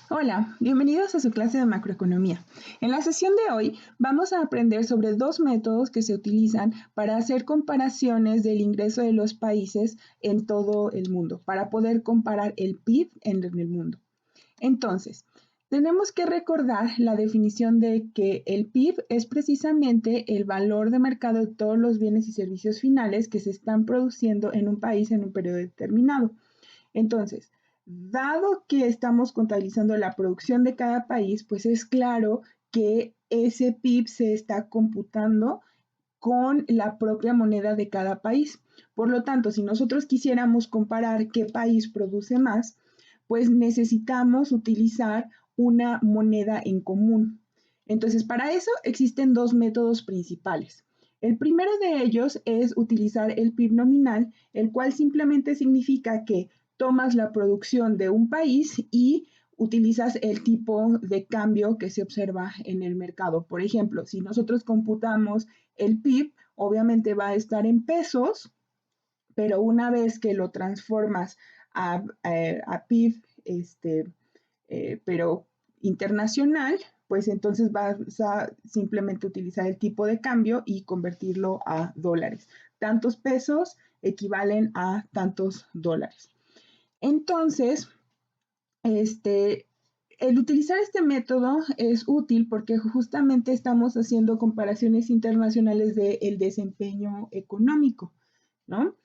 Hola, bienvenidos a su clase de macroeconomía. En la sesión de hoy vamos a aprender sobre dos métodos que se utilizan para hacer comparaciones del ingreso de los países en todo el mundo, para poder comparar el PIB en el mundo. Entonces, tenemos que recordar la definición de que el PIB es precisamente el valor de mercado de todos los bienes y servicios finales que se están produciendo en un país en un periodo determinado. Entonces, dado que estamos contabilizando la producción de cada país, pues es claro que ese PIB se está computando con la propia moneda de cada país. Por lo tanto, si nosotros quisiéramos comparar qué país produce más, pues necesitamos utilizar una moneda en común. Entonces, para eso existen dos métodos principales. El primero de ellos es utilizar el PIB nominal, el cual simplemente significa que tomas la producción de un país y utilizas el tipo de cambio que se observa en el mercado. Por ejemplo, si nosotros computamos el PIB, obviamente va a estar en pesos, pero una vez que lo transformas a PIB, pero internacional, pues entonces vas a simplemente utilizar el tipo de cambio y convertirlo a dólares. Tantos pesos equivalen a tantos dólares. Entonces, el utilizar este método es útil porque justamente estamos haciendo comparaciones internacionales del desempeño económico, ¿no?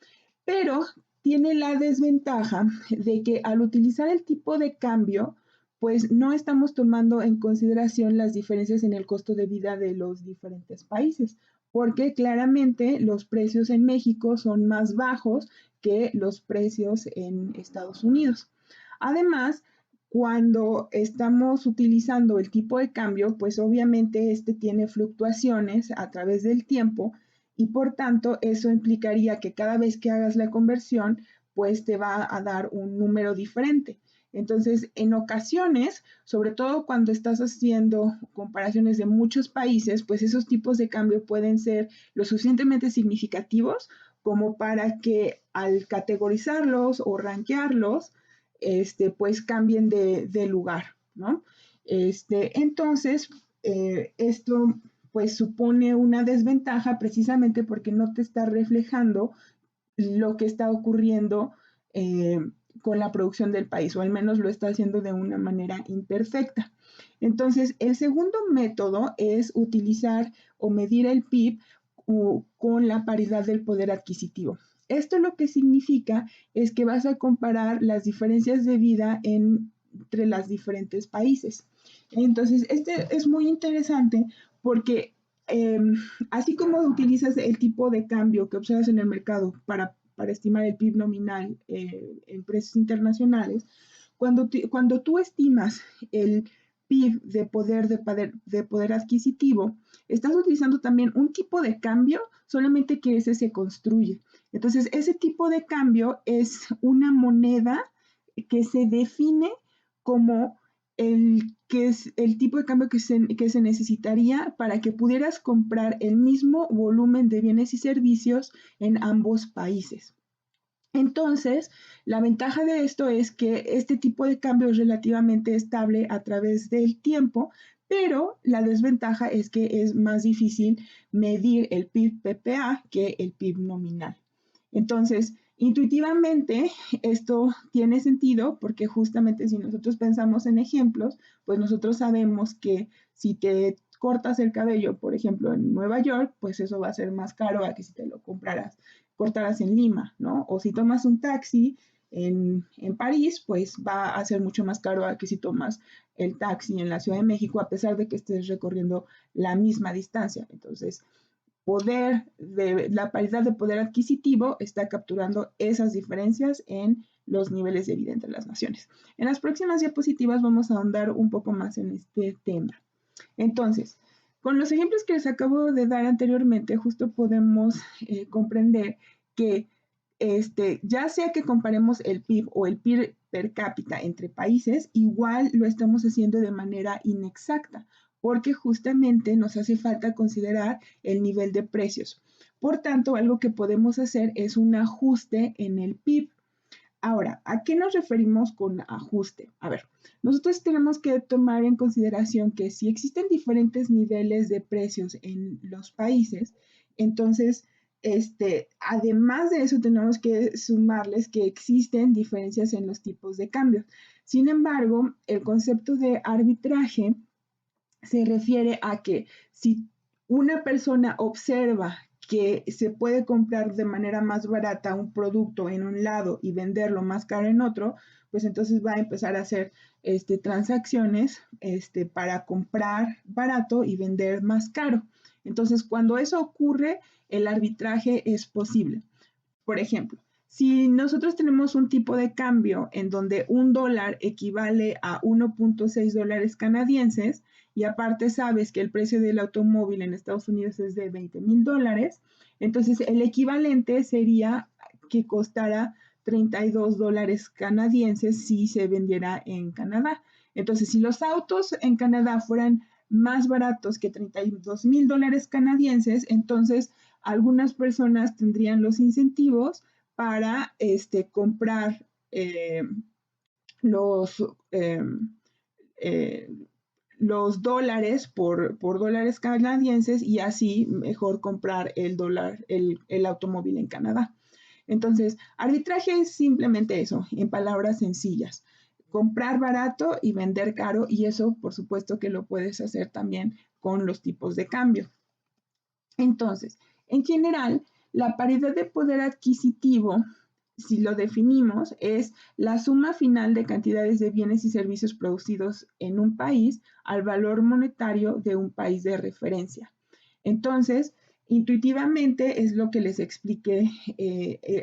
Pero tiene la desventaja de que al utilizar el tipo de cambio, pues no estamos tomando en consideración las diferencias en el costo de vida de los diferentes países, porque claramente los precios en México son más bajos que los precios en Estados Unidos. Además, cuando estamos utilizando el tipo de cambio, pues obviamente este tiene fluctuaciones a través del tiempo y por tanto eso implicaría que cada vez que hagas la conversión, pues te va a dar un número diferente. Entonces, en ocasiones, sobre todo cuando estás haciendo comparaciones de muchos países, pues esos tipos de cambio pueden ser lo suficientemente significativos como para que al categorizarlos o rankearlos, pues cambien de lugar, ¿no? Entonces, esto pues supone una desventaja precisamente porque no te está reflejando lo que está ocurriendo con la producción del país, o al menos lo está haciendo de una manera imperfecta. Entonces, el segundo método es utilizar o medir el PIB con la paridad del poder adquisitivo. Esto lo que significa es que vas a comparar las diferencias de vida entre los diferentes países. Entonces, este es muy interesante porque eh, así como utilizas el tipo de cambio que observas en el mercado para estimar el PIB nominal en precios internacionales, cuando tú estimas el PIB de poder adquisitivo, estás utilizando también un tipo de cambio, solamente que ese se construye. Entonces, ese tipo de cambio es una moneda que se define como que es el tipo de cambio que se necesitaría para que pudieras comprar el mismo volumen de bienes y servicios en ambos países. Entonces, la ventaja de esto es que este tipo de cambio es relativamente estable a través del tiempo, pero la desventaja es que es más difícil medir el PIB PPA que el PIB nominal. Entonces, intuitivamente esto tiene sentido porque justamente si nosotros pensamos en ejemplos, pues nosotros sabemos que si te cortas el cabello, por ejemplo, en Nueva York, pues eso va a ser más caro a que si te lo cortaras en Lima, ¿no? O si tomas un taxi en París, pues va a ser mucho más caro a que si tomas el taxi en la Ciudad de México, a pesar de que estés recorriendo la misma distancia. Entonces, la paridad de poder adquisitivo está capturando esas diferencias en los niveles de vida entre las naciones. En las próximas diapositivas vamos a ahondar un poco más en este tema. Entonces, con los ejemplos que les acabo de dar anteriormente, justo podemos comprender que ya sea que comparemos el PIB o el PIB per cápita entre países, igual lo estamos haciendo de manera inexacta, porque justamente nos hace falta considerar el nivel de precios. Por tanto, algo que podemos hacer es un ajuste en el PIB. Ahora, ¿a qué nos referimos con ajuste? A ver, nosotros tenemos que tomar en consideración que si existen diferentes niveles de precios en los países, entonces, además de eso, tenemos que sumarles que existen diferencias en los tipos de cambio. Sin embargo, el concepto de arbitraje se refiere a que si una persona observa que se puede comprar de manera más barata un producto en un lado y venderlo más caro en otro, pues entonces va a empezar a hacer transacciones para comprar barato y vender más caro. Entonces, cuando eso ocurre, el arbitraje es posible. Por ejemplo, si nosotros tenemos un tipo de cambio en donde un dólar equivale a 1.6 dólares canadienses y aparte sabes que el precio del automóvil en Estados Unidos es de 20,000 dólares, entonces el equivalente sería que costara 32 dólares canadienses si se vendiera en Canadá. Entonces, si los autos en Canadá fueran más baratos que 32,000 dólares canadienses, entonces algunas personas tendrían los incentivos para comprar los, eh, eh, los dólares por dólares canadienses y así mejor comprar el automóvil en Canadá. Entonces, arbitraje es simplemente eso, en palabras sencillas. Comprar barato y vender caro, y eso por supuesto que lo puedes hacer también con los tipos de cambio. Entonces, en general, la paridad de poder adquisitivo, si lo definimos, es la suma final de cantidades de bienes y servicios producidos en un país al valor monetario de un país de referencia. Entonces, intuitivamente es lo que les expliqué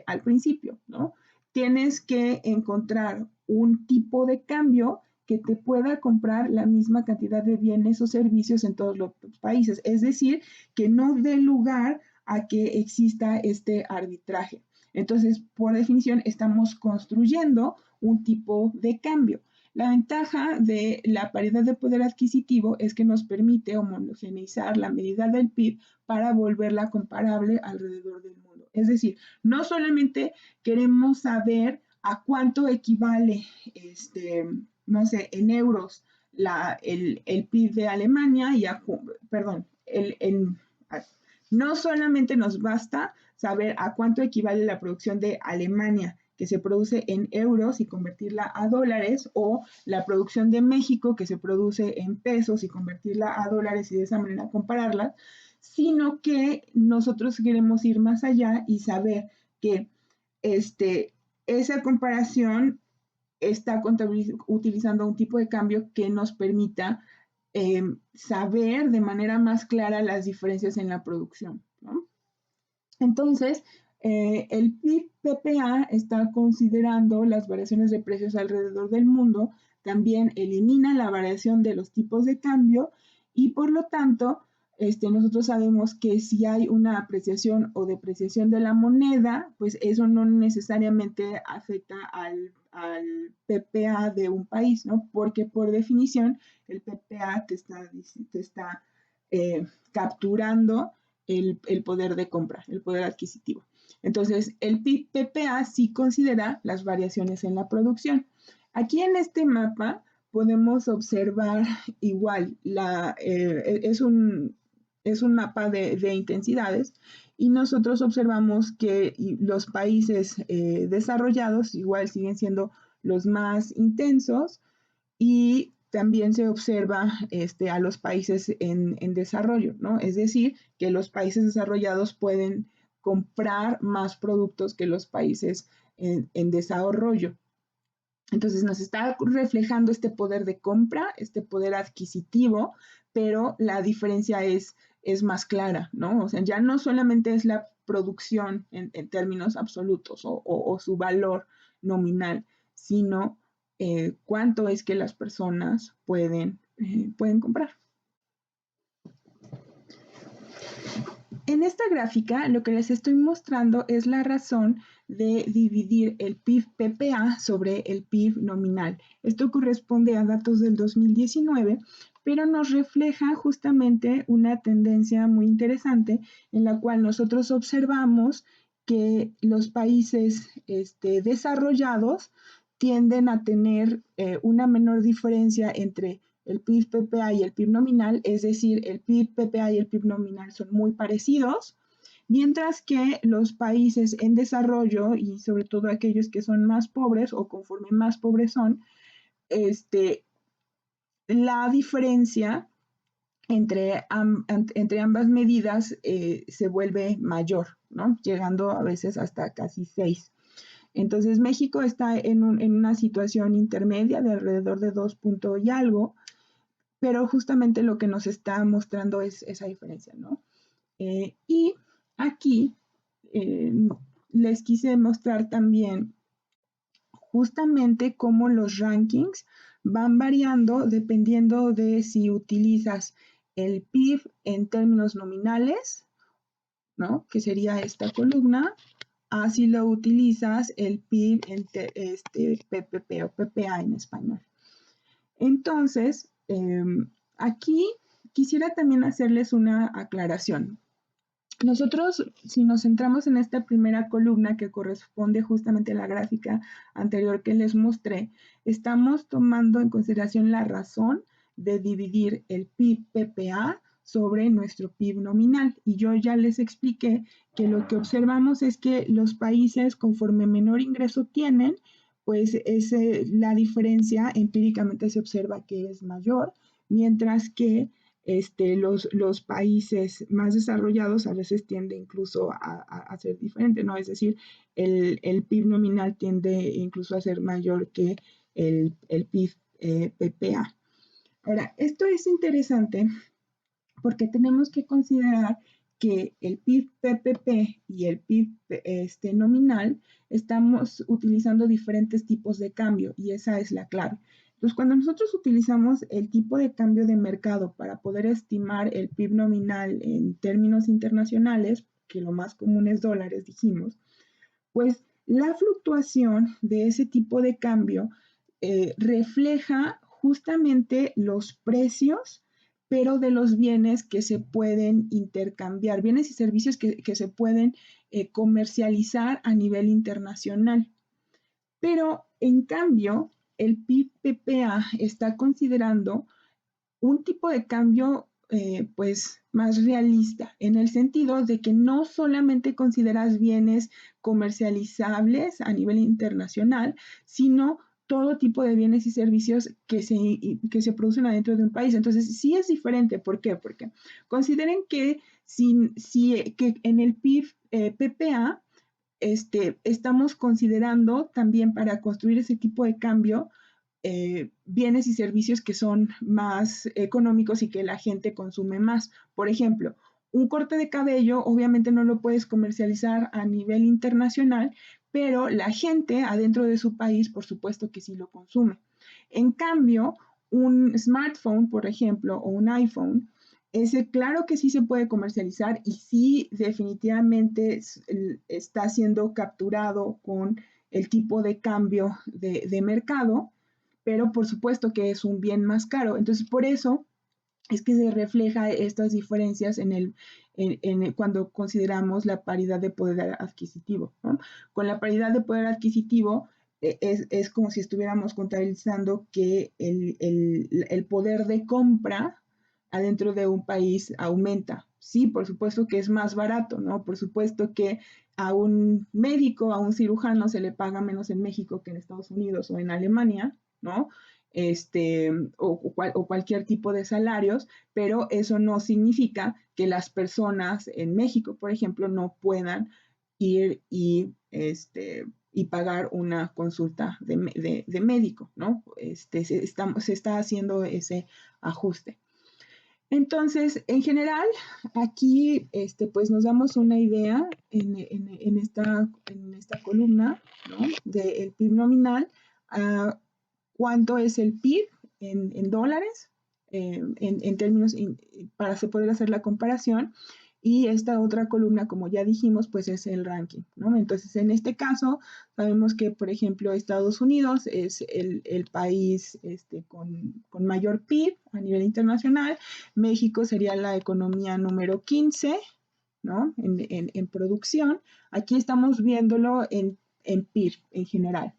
al principio, ¿no? Tienes que encontrar un tipo de cambio que te pueda comprar la misma cantidad de bienes o servicios en todos los países. Es decir, que no dé lugar a que exista este arbitraje. Entonces, por definición, estamos construyendo un tipo de cambio. La ventaja de la paridad de poder adquisitivo es que nos permite homogeneizar la medida del PIB para volverla comparable alrededor del mundo. Es decir, no solamente queremos saber a cuánto equivale, no sé, en euros el PIB de Alemania y perdón, no solamente nos basta saber a cuánto equivale la producción de Alemania que se produce en euros y convertirla a dólares, o la producción de México que se produce en pesos y convertirla a dólares y de esa manera compararla, sino que nosotros queremos ir más allá y saber que esa comparación está utilizando un tipo de cambio que nos permita saber de manera más clara las diferencias en la producción, ¿no? Entonces, el PIB-PPA está considerando las variaciones de precios alrededor del mundo, también elimina la variación de los tipos de cambio y por lo tanto, nosotros sabemos que si hay una apreciación o depreciación de la moneda, pues eso no necesariamente afecta al PPA de un país, ¿no? Porque por definición el PPA te está capturando el poder de compra, el poder adquisitivo. Entonces, el PIB-PPA sí considera las variaciones en la producción. Aquí en este mapa podemos observar igual, es un mapa de intensidades y nosotros observamos que los países desarrollados igual siguen siendo los más intensos y también se observa a los países en desarrollo, ¿no? Es decir, que los países desarrollados pueden comprar más productos que los países en desarrollo. Entonces nos está reflejando este poder de compra, este poder adquisitivo, pero la diferencia es más clara, ¿no? O sea, ya no solamente es la producción en términos absolutos o su valor nominal, sino cuánto es que las personas pueden comprar. En esta gráfica lo que les estoy mostrando es la razón de dividir el PIB-PPA sobre el PIB nominal. Esto corresponde a datos del 2019, pero nos refleja justamente una tendencia muy interesante en la cual nosotros observamos que los países desarrollados tienden a tener una menor diferencia entre el PIB PPA y el PIB nominal, es decir, el PIB PPA y el PIB nominal son muy parecidos, mientras que los países en desarrollo y sobre todo aquellos que son más pobres o conforme más pobres son, la diferencia entre ambas medidas se vuelve mayor, ¿no? Llegando a veces hasta casi 6. Entonces México está en una situación intermedia de alrededor de 2 puntos y algo, pero justamente lo que nos está mostrando es esa diferencia, ¿no? Y aquí les quise mostrar también justamente cómo los rankings van variando dependiendo de si utilizas el PIB en términos nominales, ¿no? Que sería esta columna, así lo utilizas el PIB en PPP o PPA en español. Entonces, aquí quisiera también hacerles una aclaración. Nosotros, si nos centramos en esta primera columna que corresponde justamente a la gráfica anterior que les mostré, estamos tomando en consideración la razón de dividir el PIB PPA sobre nuestro PIB nominal. Y yo ya les expliqué que lo que observamos es que los países conforme menor ingreso tienen, pues la diferencia empíricamente se observa que es mayor, mientras que los países más desarrollados a veces tiende incluso a ser diferente, ¿no? Es decir, el PIB nominal tiende incluso a ser mayor que el PIB PPA. Ahora, esto es interesante porque tenemos que considerar que el PIB PPP y el PIB nominal estamos utilizando diferentes tipos de cambio y esa es la clave. Entonces, cuando nosotros utilizamos el tipo de cambio de mercado para poder estimar el PIB nominal en términos internacionales, que lo más común es dólares, dijimos, pues la fluctuación de ese tipo de cambio refleja justamente los precios, pero de los bienes que se pueden intercambiar, bienes y servicios que se pueden comercializar a nivel internacional. Pero en cambio, el PIB PPA está considerando un tipo de cambio pues más realista, en el sentido de que no solamente consideras bienes comercializables a nivel internacional, sino todo tipo de bienes y servicios que se producen adentro de un país. Entonces, sí es diferente. ¿Por qué? Porque consideren que, que en el PIB PPA estamos considerando también para construir ese tipo de cambio bienes y servicios que son más económicos y que la gente consume más. Por ejemplo, un corte de cabello obviamente no lo puedes comercializar a nivel internacional, pero la gente adentro de su país, por supuesto que sí lo consume. En cambio, un smartphone, por ejemplo, o un iPhone, ese claro que sí se puede comercializar y sí definitivamente está siendo capturado con el tipo de cambio de mercado, pero por supuesto que es un bien más caro. Entonces, por eso es que se refleja estas diferencias cuando consideramos la paridad de poder adquisitivo, ¿no? Con la paridad de poder adquisitivo es como si estuviéramos contabilizando que el poder de compra adentro de un país aumenta. Sí, por supuesto que es más barato, ¿no? Por supuesto que a un médico, a un cirujano se le paga menos en México que en Estados Unidos o en Alemania, ¿no? O cualquier tipo de salarios, pero eso no significa que las personas en México, por ejemplo, no puedan ir y pagar una consulta de médico, ¿no? Se está haciendo ese ajuste. Entonces, en general, aquí pues nos damos una idea en esta columna, ¿no? Del PIB nominal, cuánto es el PIB en dólares, en términos, para poder hacer la comparación. Y esta otra columna, como ya dijimos, pues es el ranking, ¿no? Entonces, en este caso, sabemos que, por ejemplo, Estados Unidos es el país con mayor PIB a nivel internacional. México sería la economía número 15, ¿no? En producción. Aquí estamos viéndolo en PIB en general.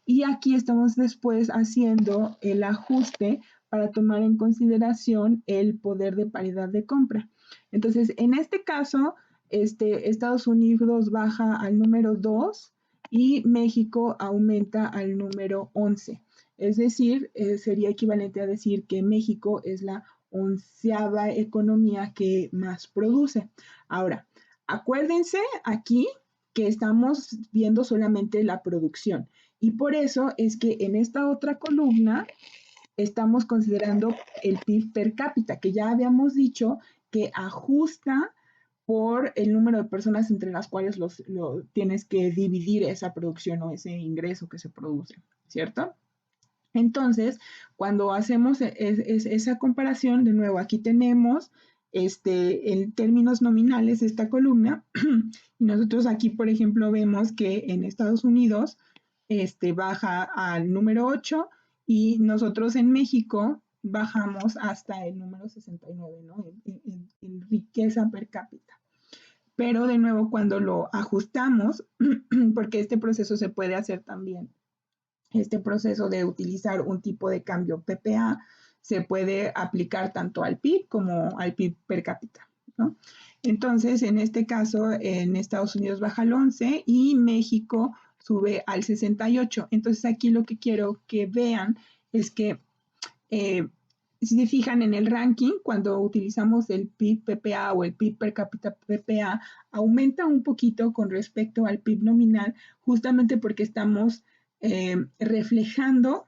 Y aquí estamos después haciendo el ajuste para tomar en consideración el poder de paridad de compra. Entonces, en este caso, Estados Unidos baja al número 2 y México aumenta al número 11. Es decir, sería equivalente a decir que México es la 11ª economía que más produce. Ahora, acuérdense aquí que estamos viendo solamente la producción. Y por eso es que en esta otra columna estamos considerando el PIB per cápita, que ya habíamos dicho que ajusta por el número de personas entre las cuales tienes que dividir esa producción o ese ingreso que se produce, ¿cierto? Entonces, cuando hacemos esa comparación, de nuevo, aquí tenemos en términos nominales esta columna, y nosotros aquí, por ejemplo, vemos que en Estados Unidos baja al número 8 y nosotros en México bajamos hasta el número 69, ¿no? En riqueza per cápita. Pero de nuevo, cuando lo ajustamos, porque este proceso se puede hacer también, este proceso de utilizar un tipo de cambio PPA se puede aplicar tanto al PIB como al PIB per cápita, ¿no? Entonces, en este caso, en Estados Unidos baja al 11 y México sube al 68. Entonces, aquí lo que quiero que vean es que si se fijan en el ranking, cuando utilizamos el PIB PPA o el PIB per cápita PPA, aumenta un poquito con respecto al PIB nominal, justamente porque estamos reflejando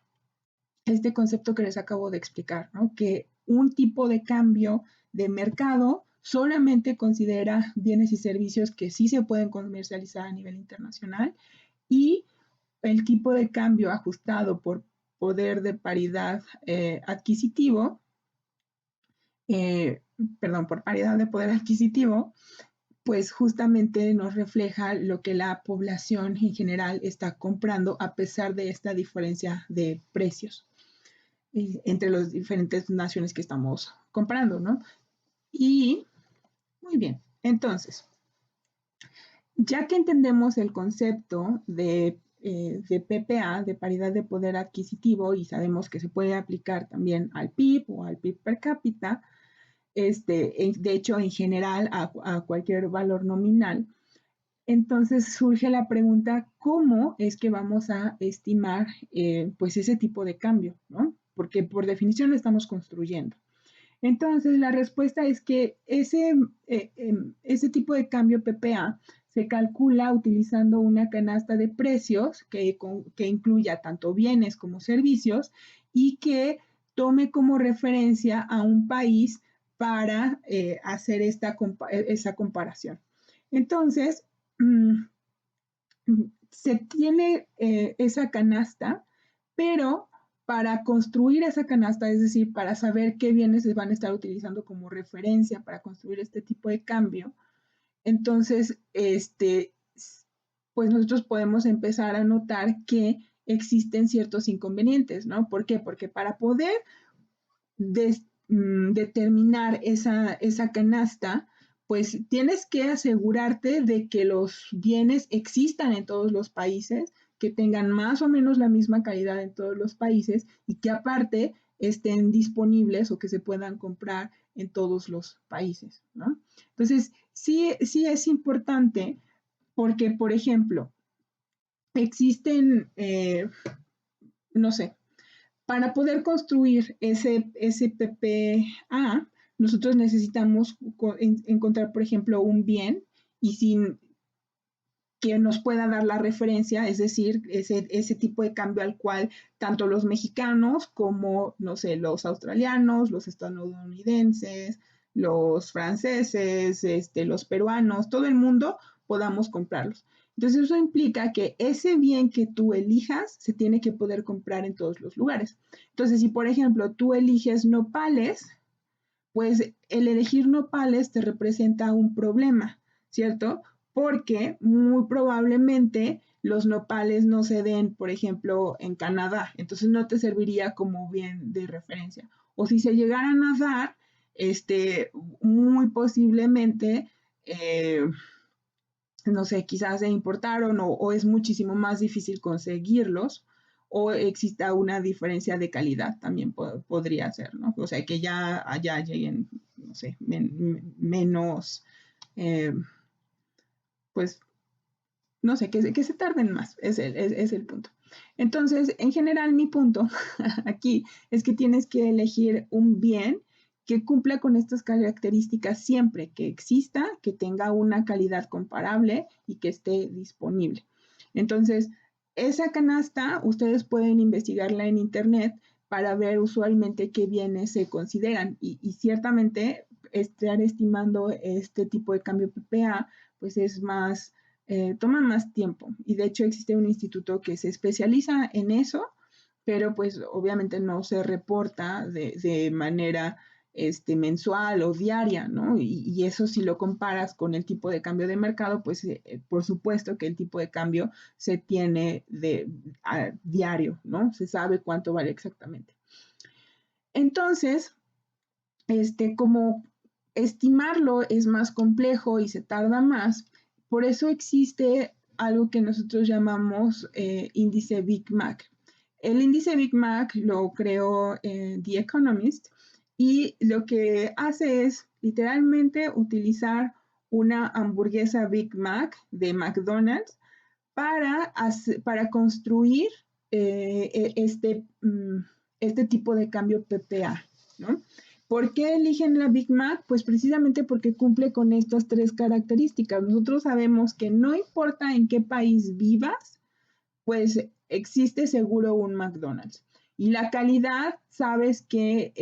este concepto que les acabo de explicar, ¿no? Que un tipo de cambio de mercado solamente considera bienes y servicios que sí se pueden comercializar a nivel internacional y el tipo de cambio ajustado por poder de paridad adquisitivo, perdón, por paridad de poder adquisitivo, pues justamente nos refleja lo que la población en general está comprando a pesar de esta diferencia de precios entre las diferentes naciones que estamos comprando, ¿no? Y, muy bien, entonces, ya que entendemos el concepto de PPA, de paridad de poder adquisitivo, y sabemos que se puede aplicar también al PIB o al PIB per cápita, de hecho, en general, a cualquier valor nominal, entonces surge la pregunta, ¿cómo es que vamos a estimar pues ese tipo de cambio? ¿No? Porque por definición lo estamos construyendo. Entonces, la respuesta es que ese tipo de cambio PPA se calcula utilizando una canasta de precios que incluya tanto bienes como servicios y que tome como referencia a un país para hacer esa comparación. Entonces, se tiene esa canasta, pero para construir esa canasta, es decir, para saber qué bienes se van a estar utilizando como referencia para construir este tipo de cambio, entonces, pues nosotros podemos empezar a notar que existen ciertos inconvenientes, ¿no? ¿Por qué? Porque para poder determinar esa canasta, pues tienes que asegurarte de que los bienes existan en todos los países, que tengan más o menos la misma calidad en todos los países y que aparte estén disponibles o que se puedan comprar en todos los países, ¿no? Entonces, sí es importante porque, por ejemplo, existen, no sé, para poder construir ese PPA, nosotros necesitamos encontrar, por ejemplo, un bien y sin que nos pueda dar la referencia, es decir, ese tipo de cambio al cual tanto los mexicanos como, no sé, los australianos, los estadounidenses, los franceses, los peruanos, todo el mundo podamos comprarlos. Entonces eso implica que ese bien que tú elijas se tiene que poder comprar en todos los lugares. Entonces, si por ejemplo tú eliges nopales, pues el elegir nopales te representa un problema, ¿cierto? Porque muy probablemente los nopales no se den, por ejemplo, en Canadá, entonces no te serviría como bien de referencia. O si se llegaran a dar, muy posiblemente no sé, quizás se importaron o es muchísimo más difícil conseguirlos o exista una diferencia de calidad, también podría ser, ¿no? O sea, que ya allá lleguen, no sé, menos, eh, pues, no sé, que se tarden más, es el punto. Entonces, en general, mi punto aquí es que tienes que elegir un bien que cumpla con estas características siempre, que exista, que tenga una calidad comparable y que esté disponible. Entonces, esa canasta ustedes pueden investigarla en internet para ver usualmente qué bienes se consideran y ciertamente estar estimando este tipo de cambio PPA pues es más, toma más tiempo y de hecho existe un instituto que se especializa en eso, pero pues obviamente no se reporta de manera mensual o diaria, ¿no? Y eso si lo comparas con el tipo de cambio de mercado, pues por supuesto que el tipo de cambio se tiene a diario, ¿no? Se sabe cuánto vale exactamente. Entonces, como estimarlo es más complejo y se tarda más, por eso existe algo que nosotros llamamos índice Big Mac. El índice Big Mac lo creó The Economist y lo que hace es literalmente utilizar una hamburguesa Big Mac de McDonald's para construir este tipo de cambio PPA, ¿no? ¿Por qué eligen la Big Mac? Pues precisamente porque cumple con estas tres características. Nosotros sabemos que no importa en qué país vivas, pues existe seguro un McDonald's. Y la calidad, sabes que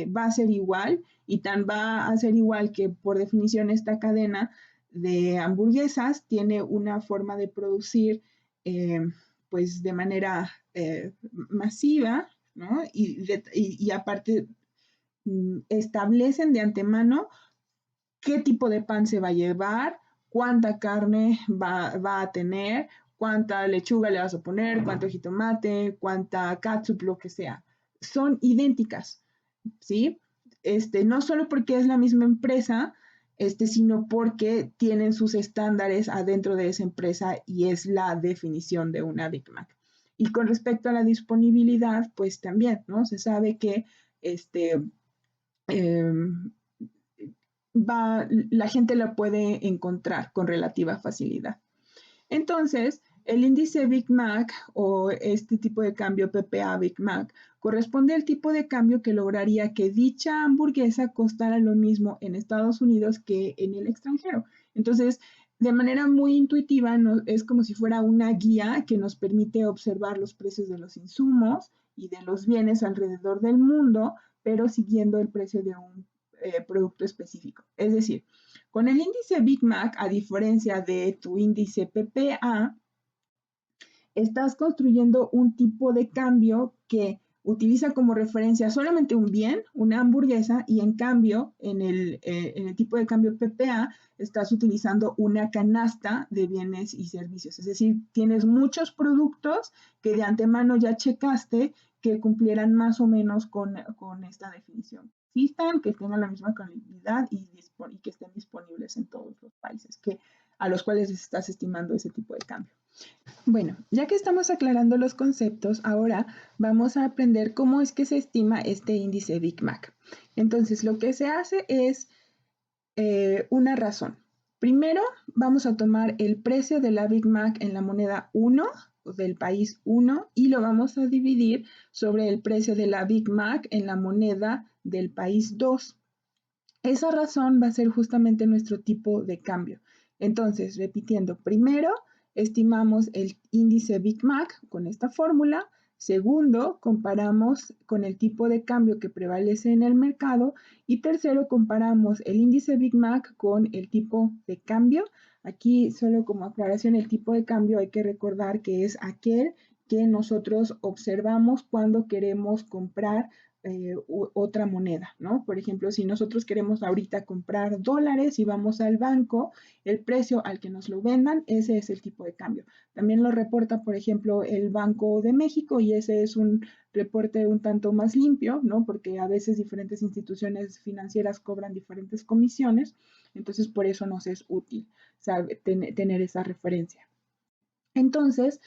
va a ser igual y tan va a ser igual que por definición esta cadena de hamburguesas tiene una forma de producir pues de manera masiva, ¿no? Y aparte establecen de antemano qué tipo de pan se va a llevar, cuánta carne va a tener, cuánta lechuga le vas a poner, cuánto jitomate, cuánta catsup, lo que sea. Son idénticas, ¿sí? No solo porque es la misma empresa, sino porque tienen sus estándares adentro de esa empresa y es la definición de una Big Mac. Y con respecto a la disponibilidad, pues también, ¿no? Se sabe que eh, la gente la puede encontrar con relativa facilidad. Entonces, el índice Big Mac o este tipo de cambio PPA Big Mac corresponde al tipo de cambio que lograría que dicha hamburguesa costara lo mismo en Estados Unidos que en el extranjero. Entonces, de manera muy intuitiva, es como si fuera una guía que nos permite observar los precios de los insumos y de los bienes alrededor del mundo, pero siguiendo el precio de un producto específico. Es decir, con el índice Big Mac, a diferencia de tu índice PPA, estás construyendo un tipo de cambio que utiliza como referencia solamente un bien, una hamburguesa, y en cambio, en el tipo de cambio PPA, estás utilizando una canasta de bienes y servicios. Es decir, tienes muchos productos que de antemano ya checaste que cumplieran más o menos con esta definición. Existan, que tengan la misma calidad y que estén disponibles en todos los países a los cuales estás estimando ese tipo de cambio. Bueno, ya que estamos aclarando los conceptos, ahora vamos a aprender cómo es que se estima este índice Big Mac. Entonces, lo que se hace es una razón. Primero, vamos a tomar el precio de la Big Mac en la moneda 1 del país 1 y lo vamos a dividir sobre el precio de la Big Mac en la moneda del país 2. Esa razón va a ser justamente nuestro tipo de cambio. Entonces, repitiendo, primero, estimamos el índice Big Mac con esta fórmula. Segundo, comparamos con el tipo de cambio que prevalece en el mercado. Y tercero, comparamos el índice Big Mac con el tipo de cambio. Aquí, solo como aclaración, el tipo de cambio hay que recordar que es aquel que nosotros observamos cuando queremos comprar otra moneda, ¿no? Por ejemplo, si nosotros queremos ahorita comprar dólares y vamos al banco, el precio al que nos lo vendan, ese es el tipo de cambio. También lo reporta, por ejemplo, el Banco de México y ese es un reporte un tanto más limpio, ¿no? Porque a veces diferentes instituciones financieras cobran diferentes comisiones, entonces por eso nos es útil tener esa referencia. Entonces,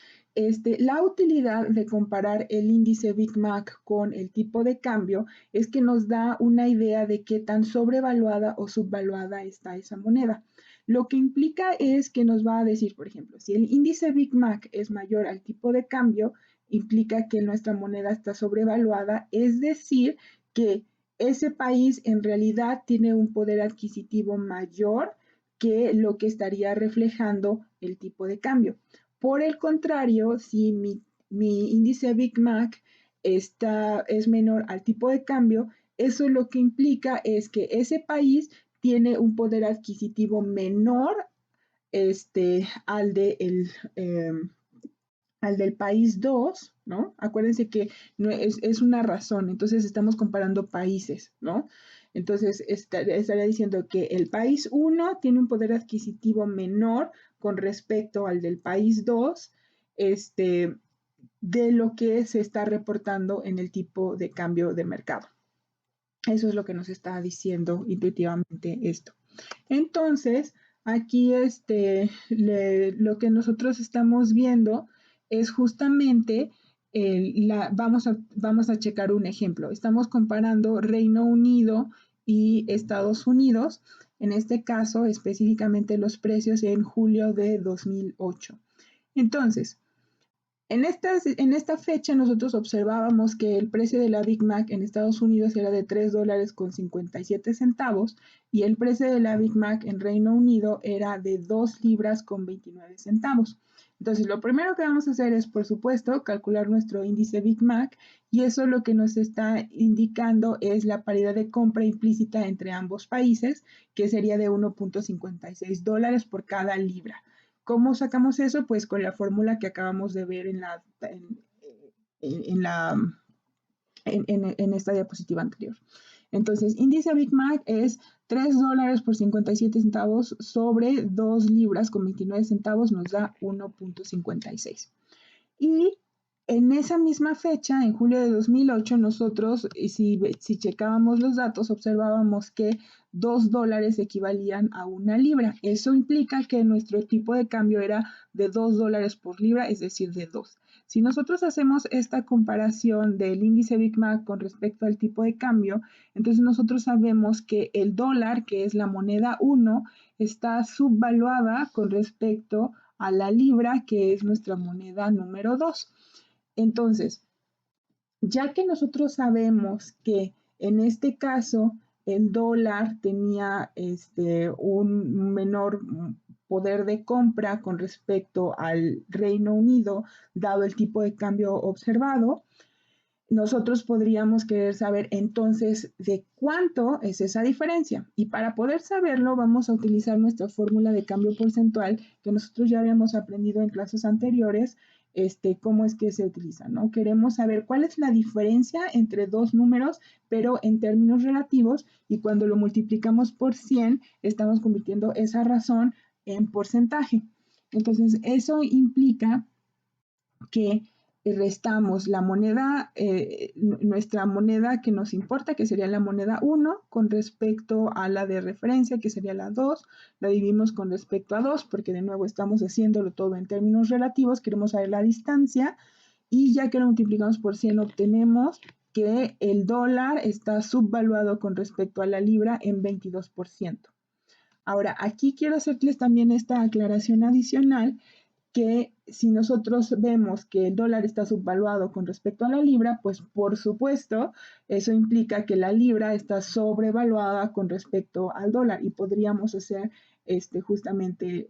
la utilidad de comparar el índice Big Mac con el tipo de cambio es que nos da una idea de qué tan sobrevaluada o subvaluada está esa moneda. Lo que implica es que nos va a decir, por ejemplo, si el índice Big Mac es mayor al tipo de cambio, implica que nuestra moneda está sobrevaluada, es decir, que ese país en realidad tiene un poder adquisitivo mayor que lo que estaría reflejando el tipo de cambio. Por el contrario, si mi índice Big Mac es menor al tipo de cambio, eso lo que implica es que ese país tiene un poder adquisitivo menor al, de al del país 2, ¿no? Acuérdense que no es una razón, entonces estamos comparando países, ¿no? Entonces estaría diciendo que el país 1 tiene un poder adquisitivo menor con respecto al del país 2, de lo que se está reportando en el tipo de cambio de mercado. Eso es lo que nos está diciendo intuitivamente esto. Entonces, aquí lo que nosotros estamos viendo es justamente, vamos a checar un ejemplo. Estamos comparando Reino Unido y Estados Unidos, en este caso específicamente los precios en julio de 2008. Entonces, en esta fecha nosotros observábamos que el precio de la Big Mac en Estados Unidos era de $3 con 57 centavos y el precio de la Big Mac en Reino Unido era de 2 libras con 29 centavos. Entonces, lo primero que vamos a hacer es, por supuesto, calcular nuestro índice Big Mac y eso lo que nos está indicando es la paridad de compra implícita entre ambos países, que sería de $1.56 por cada libra. ¿Cómo sacamos eso? Pues con la fórmula que acabamos de ver en esta diapositiva anterior. Entonces, índice Big Mac es $3 por 57 centavos sobre 2 libras con 29 centavos nos da 1.56. Y en esa misma fecha, en julio de 2008, nosotros, si checábamos los datos, observábamos que $2 equivalían a 1 libra. Eso implica que nuestro tipo de cambio era de $2 por libra, es decir, de 2. Si nosotros hacemos esta comparación del índice Big Mac con respecto al tipo de cambio, entonces nosotros sabemos que el dólar, que es la moneda 1, está subvaluada con respecto a la libra, que es nuestra moneda número 2. Entonces, ya que nosotros sabemos que en este caso el dólar tenía un menor poder de compra con respecto al Reino Unido, dado el tipo de cambio observado, nosotros podríamos querer saber entonces de cuánto es esa diferencia. Y para poder saberlo vamos a utilizar nuestra fórmula de cambio porcentual que nosotros ya habíamos aprendido en clases anteriores, cómo es que se utiliza, ¿no? Queremos saber cuál es la diferencia entre dos números, pero en términos relativos, y cuando lo multiplicamos por 100, estamos convirtiendo esa razón en porcentaje. Entonces, eso implica que restamos la moneda, nuestra moneda que nos importa, que sería la moneda 1, con respecto a la de referencia, que sería la 2, la dividimos con respecto a 2, porque de nuevo estamos haciéndolo todo en términos relativos, queremos saber la distancia, y ya que lo multiplicamos por 100 obtenemos que el dólar está subvaluado con respecto a la libra en 22%. Ahora, aquí quiero hacerles también esta aclaración adicional, que si nosotros vemos que el dólar está subvaluado con respecto a la libra, pues por supuesto eso implica que la libra está sobrevaluada con respecto al dólar y podríamos hacer justamente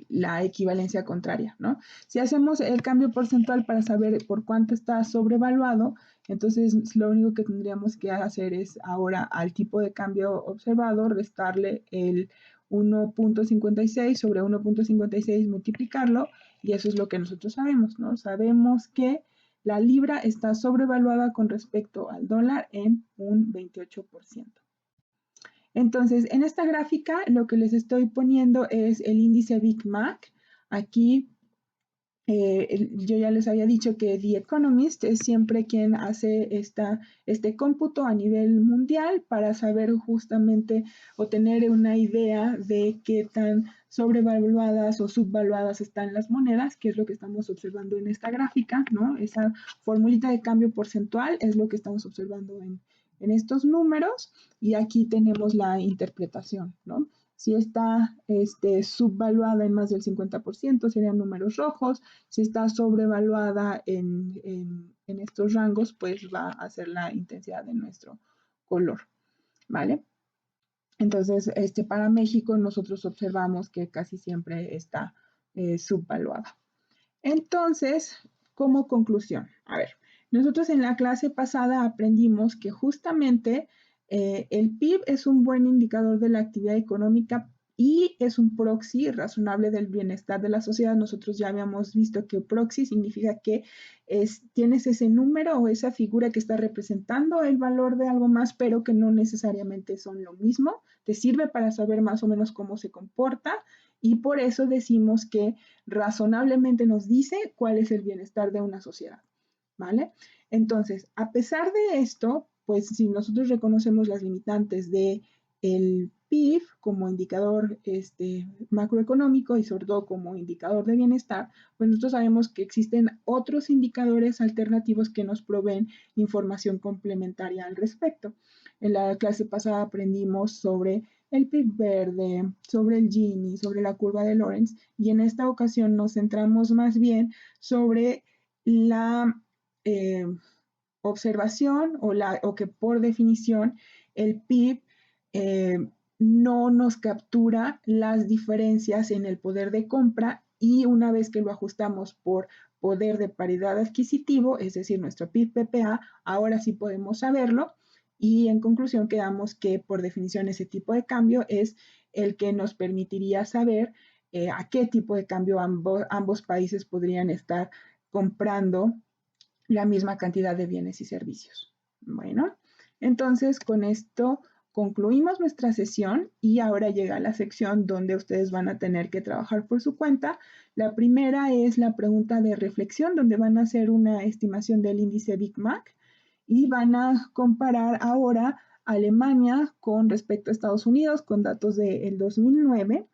la equivalencia contraria, ¿no? Si hacemos el cambio porcentual para saber por cuánto está sobrevaluado, entonces lo único que tendríamos que hacer es ahora al tipo de cambio observado restarle el 1.56 sobre 1.56, multiplicarlo, y eso es lo que nosotros sabemos, ¿no? Sabemos que la libra está sobrevaluada con respecto al dólar en un 28%. Entonces, en esta gráfica lo que les estoy poniendo es el índice Big Mac. Aquí yo ya les había dicho que The Economist es siempre quien hace este cómputo a nivel mundial para saber justamente o tener una idea de qué tan sobrevaluadas o subvaluadas están las monedas, que es lo que estamos observando en esta gráfica, ¿no? Esa formulita de cambio porcentual es lo que estamos observando en estos números y aquí tenemos la interpretación, ¿no? Si está subvaluada en más del 50%, serían números rojos. Si está sobrevaluada en estos rangos, pues va a ser la intensidad de nuestro color, ¿vale? Entonces, para México nosotros observamos que casi siempre está subvaluada. Entonces, como conclusión, a ver, nosotros en la clase pasada aprendimos que justamente el PIB es un buen indicador de la actividad económica y es un proxy razonable del bienestar de la sociedad. Nosotros ya habíamos visto que proxy significa que tienes ese número o esa figura que está representando el valor de algo más, pero que no necesariamente son lo mismo. Te sirve para saber más o menos cómo se comporta y por eso decimos que razonablemente nos dice cuál es el bienestar de una sociedad, ¿vale? Entonces, a pesar de esto, pues si nosotros reconocemos las limitantes de el PIB como indicador macroeconómico y sobre todo como indicador de bienestar, pues nosotros sabemos que existen otros indicadores alternativos que nos proveen información complementaria al respecto. En la clase pasada aprendimos sobre el PIB verde, sobre el Gini, sobre la curva de Lorenz, y en esta ocasión nos centramos más bien sobre la observación o que por definición el PIB no nos captura las diferencias en el poder de compra y una vez que lo ajustamos por poder de paridad adquisitivo, es decir, nuestro PIB-PPA, ahora sí podemos saberlo y en conclusión quedamos que por definición ese tipo de cambio es el que nos permitiría saber a qué tipo de cambio ambos países podrían estar comprando la misma cantidad de bienes y servicios. Bueno, entonces con esto concluimos nuestra sesión y ahora llega la sección donde ustedes van a tener que trabajar por su cuenta. La primera es la pregunta de reflexión, donde van a hacer una estimación del índice Big Mac y van a comparar ahora Alemania con respecto a Estados Unidos con datos del 2009.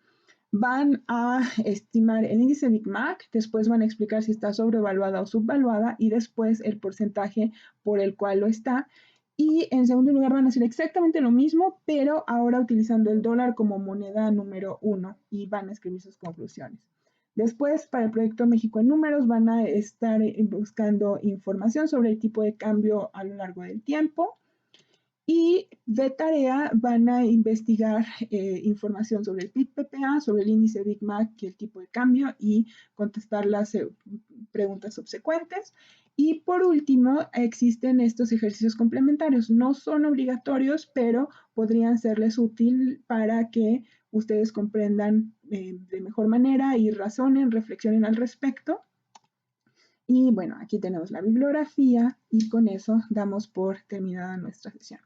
Van a estimar el índice Big Mac, después van a explicar si está sobrevaluada o subvaluada y después el porcentaje por el cual lo está. Y en segundo lugar van a hacer exactamente lo mismo, pero ahora utilizando el dólar como moneda número 1 y van a escribir sus conclusiones. Después, para el proyecto México en Números, van a estar buscando información sobre el tipo de cambio a lo largo del tiempo. Y de tarea van a investigar información sobre el PIB-PPA, sobre el índice Big Mac y el tipo de cambio y contestar las preguntas subsecuentes. Y por último, existen estos ejercicios complementarios. No son obligatorios, pero podrían serles útil para que ustedes comprendan de mejor manera y razonen, reflexionen al respecto. Y bueno, aquí tenemos la bibliografía y con eso damos por terminada nuestra sesión.